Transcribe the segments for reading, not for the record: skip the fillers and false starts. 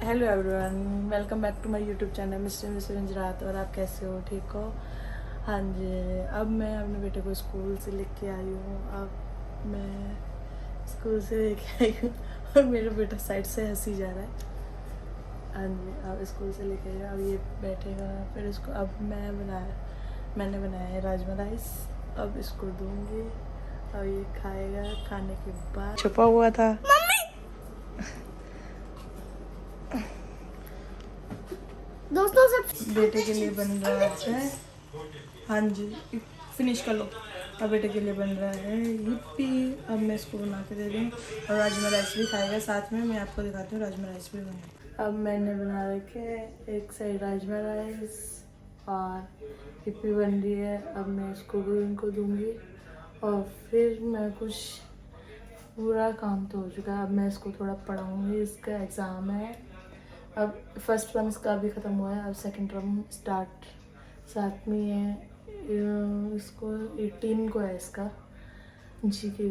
Hello everyone, welcome back to my YouTube channel mister Gujarat. और आप कैसे हो? ठीक हो? हाँ जी। अब मैं अपने बेटे को स्कूल से लेके आई हूँ। अब मैं स्कूल से लेके आई हूँ और मेरा बेटा साइड से हंसी जा रहा है। हाँ जी, अब स्कूल से लेके आई हूँ। अब ये बैठेगा, फिर इसको अब मैंने बनाया है राजमा राइस। अब इसको दूँगी और ये खाएगा। खाने के बाद छुपा हुआ था दोस्तों सब बेटे के लिए बन रहा है। हाँ जी, फिनिश कर लो। अब बेटे के लिए बन रहा है yippee। अब मैं इसको बना के दे दूँ और राजमा राइस भी खाएगा साथ में। मैं आपको दिखाती हूँ राजमा राइस भी बना। अब मैंने बना रखे एक साइड राजमा राइस और yippee बन रही है। अब मैं इसको भी उनको दूँगी और फिर मैं कुछ पूरा काम तो हो चुका है। अब मैं इसको थोड़ा पढ़ाऊँगी, इसका एग्ज़ाम है। अब फर्स्ट टर्म इसका अभी ख़त्म हुआ है, अब सेकंड टर्म स्टार्ट साथ में है। इसको 18 को है इसका जी के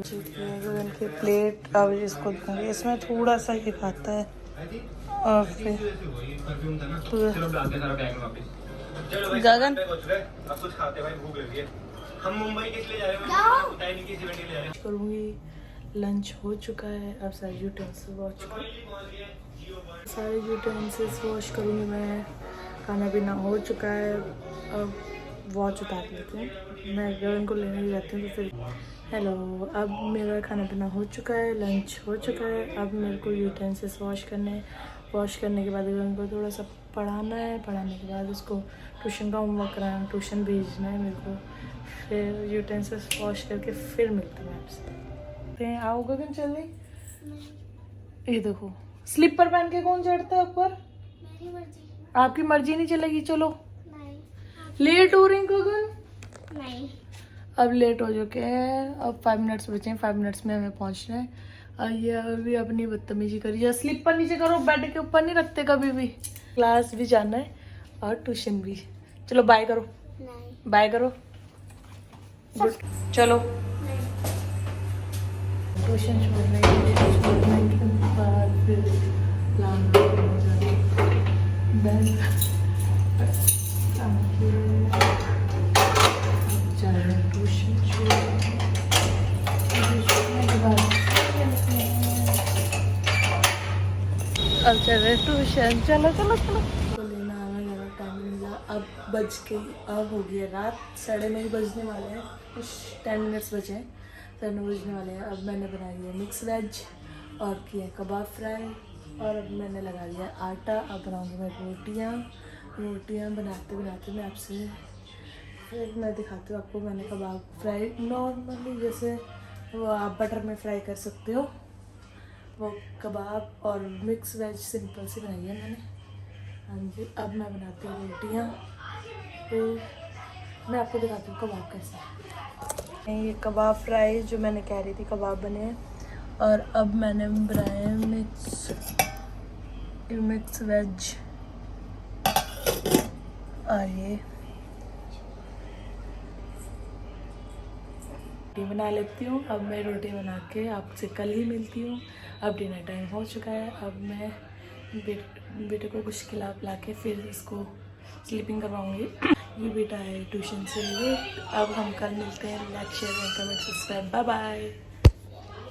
प्लेट। अब इसको दूँगी, इसमें थोड़ा सा ही खाता है और फिर गगन हम मुंबई के लिए जा रहे हैं। करूँगी। लंच हो चुका है। अब सारे यूटेंसिल्स वॉश करूँगी मैं। खाना पीना हो चुका है। अब वॉच उतार लेते हैं। मैं गगन को लेने जाती हूँ तो फिर हेलो। अब मेरा खाना पीना हो चुका है, लंच हो चुका है। अब मेरे को यूटेंसिल्स वॉश करने के बाद गगन को थोड़ा सा पढ़ाना है। पढ़ाने के बाद उसको ट्यूशन का होमवर्क कराना, ट्यूशन भेजना है मेरे को। फिर यूटेंसिल्स वॉश करके फिर मिलते हैं आपसे। आओ गगन, चल ये देखो, स्लीपर पहन के कौन चढ़ता है ऊपर? मेरी मर्जी। आपकी मर्जी नहीं चलेगी। चलो, नहीं लेट हो रही हैं गगन। नहीं अब लेट हो चुके हैं। अब 5 मिनट्स बचे हैं। 5 मिनट्स में हमें पहुंचना है। और ये अभी अपनी बदतमीजी करी। स्लीपर नीचे करो, बेड के ऊपर नहीं रखते कभी भी। क्लास भी जाना है और ट्यूशन भी। चलो बाय करो, नहीं बाय करो। गुड, चलो ट्यूशन छोड़ने के बाद फिर प्लान ट्यूशन छोड़ने के बाद अब चल रहे ट्यूशन। चलो चलो चलो तो लेना आना ज़्यादा टाइम मिला। अब बज के अब हो गई है रात, 9:30 बजने वाले हैं। कुछ 10 मिनट्स बचे हैं, 9 बजने वाले हैं। अब मैंने बनाई है मिक्स वेज और किए कबाब फ्राई। और अब मैंने लगा लिया आटा। अब बनाऊँगी मैं रोटियाँ बनाते बनाते मैं आपसे फिर मैं दिखाती हूँ आपको। मैंने कबाब फ्राई नॉर्मली जैसे वो आप बटर में फ्राई कर सकते हो, वो कबाब और मिक्स वेज सिंपल सी बनाई है मैंने। हाँ जी, अब मैं बनाती हूँ रोटियाँ। फिर मैं आपको दिखाती हूँ कबाब कैसा है। ये कबाब फ्राई जो मैंने कह रही थी, कबाब बने हैं। और अब मैंने बनाए मिक्स वेज। और ये रोटी बना लेती हूँ। अब मैं रोटी बना के आपसे कल ही मिलती हूँ। अब डिनर टाइम हो चुका है। अब मैं बेटे को कुछ खिला पिला के फिर इसको स्लीपिंग करवाऊँगी। ये बेटा है ट्यूशन से लेट। अब हम कल मिलते हैं। Like share and comment subscribe. Bye bye.